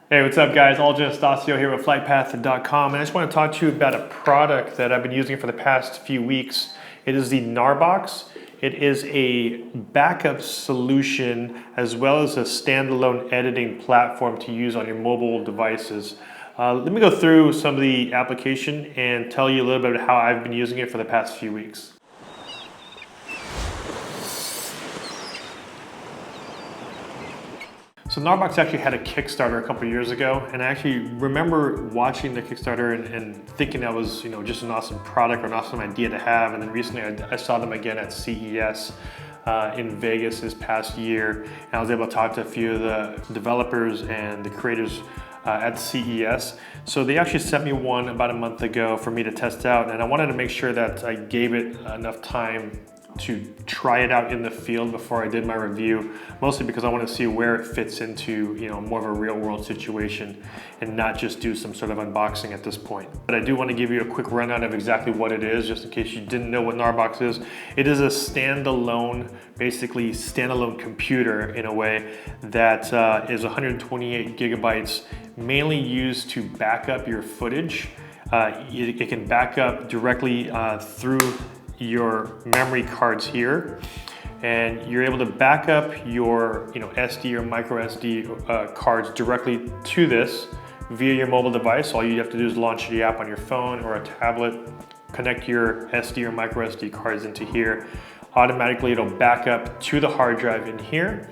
Hey, what's up guys? Stasio here with FlytPath.com, and I just want to talk to you about a product that I've been using for the past few weeks. It is the Gnarbox. It is a backup solution as well as a standalone editing platform to use on your mobile devices. Let me go through some of the application and tell you a little bit about how I've been using it for the past few weeks. So Gnarbox actually had a Kickstarter a couple of years ago, and I actually remember watching the Kickstarter and thinking that was, just an awesome product or an awesome idea to have. And then recently I saw them again at CES in Vegas this past year, and I was able to talk to a few of the developers and the creators at CES. So they actually sent me one about a month ago for me to test out, and I wanted to make sure that I gave it enough time to try it out in the field before I did my review, mostly because I want to see where it fits into more of a real world situation and not just do some sort of unboxing at this point. But I do want to give you a quick rundown of exactly what it is, just in case you didn't know what Gnarbox is. It is a standalone, basically standalone computer in a way that is 128 gigabytes, mainly used to back up your footage. It can back up directly through your memory cards here, and you're able to back up your SD or microSD cards directly to this via your mobile device. All you have to do is launch the app on your phone or a tablet, connect your SD or microSD cards into here. Automatically it'll back up to the hard drive in here,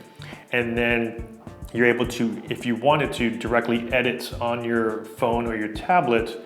and then you're able to, if you wanted to, directly edit on your phone or your tablet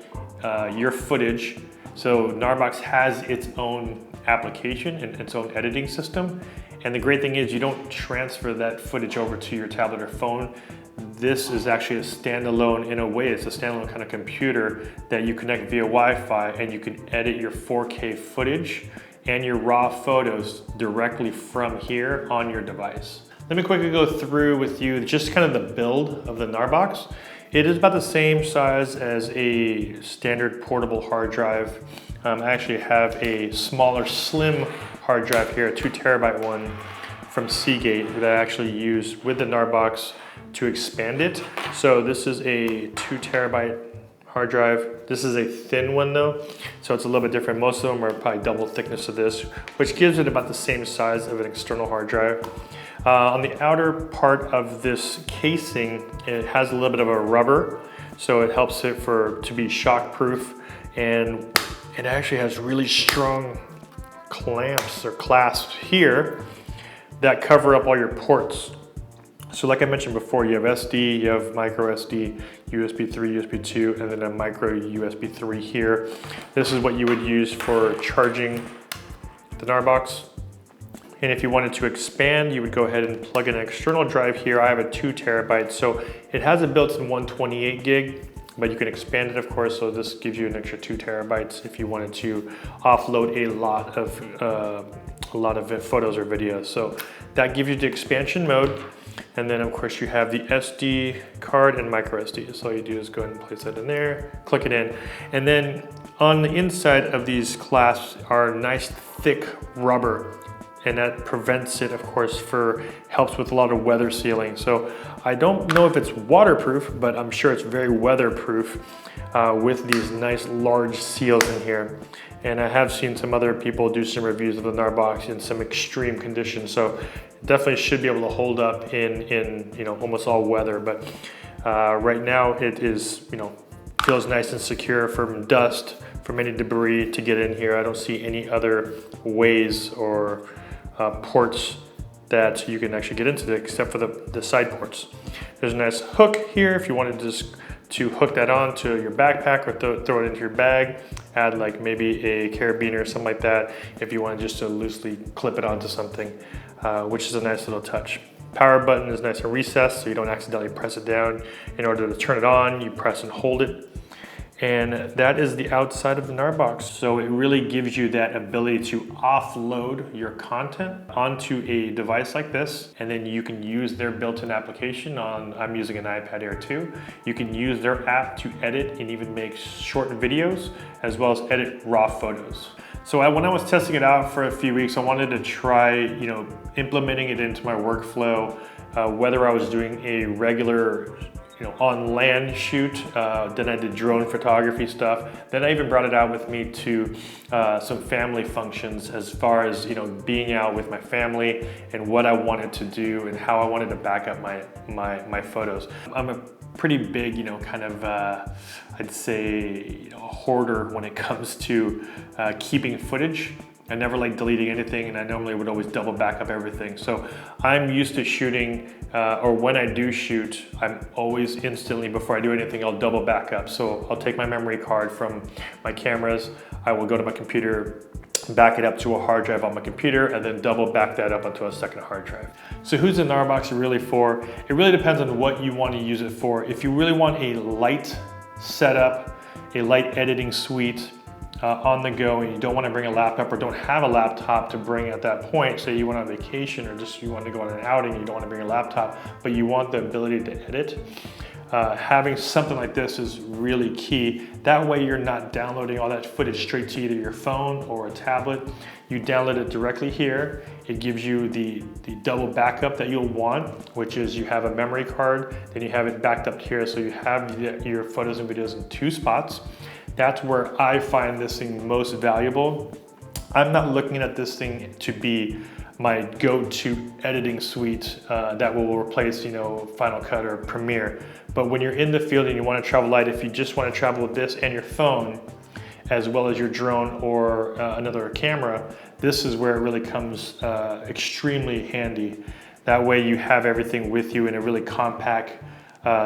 your footage. So Gnarbox has its own application and its own editing system. And the great thing is you don't transfer that footage over to your tablet or phone. This is actually a standalone, in a way, it's a standalone kind of computer that you connect via Wi-Fi, and you can edit your 4K footage and your raw photos directly from here on your device. Let me quickly go through with you just kind of the build of the Gnarbox. It is about the same size as a standard portable hard drive. I actually have a smaller, slim hard drive here, a 2 terabyte one from Seagate that I actually used with the Gnarbox to expand it. So this is a 2 terabyte hard drive. This is a thin one though, so it's a little bit different. Most of them are probably double thickness of this, which gives it about the same size of an external hard drive. On the outer part of this casing, it has a little bit of a rubber, so it helps it to be shock proof, and it actually has really strong clamps or clasps here that cover up all your ports. So like I mentioned before, you have SD, you have micro SD, USB 3, USB 2, and then a micro USB 3 here. This is what you would use for charging the Gnarbox. And if you wanted to expand, you would go ahead and plug in an external drive here. I have a 2 terabyte, so it has a built-in 128 gig, but you can expand it, of course, so this gives you an extra 2 terabytes if you wanted to offload a lot of photos or videos. So that gives you the expansion mode. And then of course you have the SD card and micro SD. So all you do is go ahead and place that in there, click it in. And then on the inside of these clasps are nice thick rubber, and that prevents it, of course, helps with a lot of weather sealing. So I don't know if it's waterproof, but I'm sure it's very weatherproof with these nice large seals in here. And I have seen some other people do some reviews of the Gnarbox in some extreme conditions. So it definitely should be able to hold up in almost all weather. But right now it is, feels nice and secure from dust, from any debris to get in here. I don't see any other ways or ports that you can actually get into it, except for the side ports. There's a nice hook here if you wanted to hook that on to your backpack or throw it into your bag. Add like maybe a carabiner or something like that if you want just to loosely clip it onto something, which is a nice little touch. Power button is nice and recessed, so you don't accidentally press it down. In order to turn it on, you press and hold it. And that is the outside of the Gnarbox. So it really gives you that ability to offload your content onto a device like this, and then you can use their built-in application on, I'm using an iPad Air 2. You can use their app to edit and even make short videos, as well as edit raw photos. So when I was testing it out for a few weeks, I wanted to try, implementing it into my workflow, whether I was doing a regular on land shoot. Then I did drone photography stuff. Then I even brought it out with me to some family functions, as far as being out with my family and what I wanted to do and how I wanted to back up my photos. I'm a pretty big, kind of, I'd say, hoarder when it comes to keeping footage. I never like deleting anything, and I normally would always double back up everything. So I'm used to shooting, or when I do shoot, I'm always instantly, before I do anything, I'll double back up. So I'll take my memory card from my cameras, I will go to my computer, back it up to a hard drive on my computer, and then double back that up onto a second hard drive. So who's the Gnarbox really for? It really depends on what you want to use it for. If you really want a light setup, a light editing suite, on the go, and you don't want to bring a laptop or don't have a laptop to bring at that point, say you went on vacation or just you want to go on an outing, you don't want to bring a laptop, but you want the ability to edit, having something like this is really key. That way you're not downloading all that footage straight to either your phone or a tablet. You download it directly here. It gives you the double backup that you'll want, which is you have a memory card, then you have it backed up here, so you have your photos and videos in 2 spots. That's where I find this thing most valuable. I'm not looking at this thing to be my go-to editing suite that will replace, Final Cut or Premiere. But when you're in the field and you want to travel light, if you just want to travel with this and your phone, as well as your drone or another camera, this is where it really comes extremely handy. That way you have everything with you in a really compact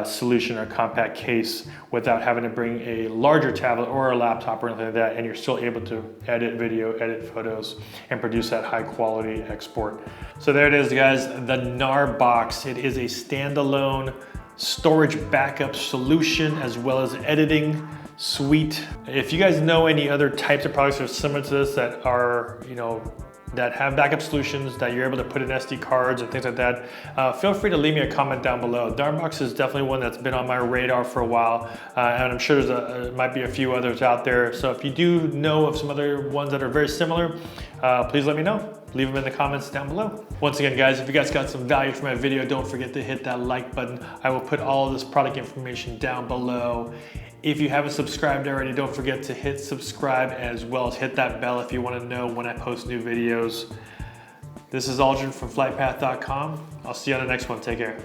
solution or compact case without having to bring a larger tablet or a laptop or anything like that, and you're still able to edit video, edit photos, and produce that high quality export. So there it is, guys, the Gnarbox. It is a standalone storage backup solution as well as editing suite. If you guys know any other types of products that are similar to this that are, that have backup solutions that you're able to put in SD cards and things like that, feel free to leave me a comment down below. Gnarbox is definitely one that's been on my radar for a while, and I'm sure there might be a few others out there. So if you do know of some other ones that are very similar, please let me know. Leave them in the comments down below. Once again, guys, if you guys got some value from my video, don't forget to hit that like button. I will put all of this product information down below. If you haven't subscribed already, don't forget to hit subscribe, as well as hit that bell if you want to know when I post new videos. This is Aldrin from FlytPath.com. I'll see you on the next one. Take care.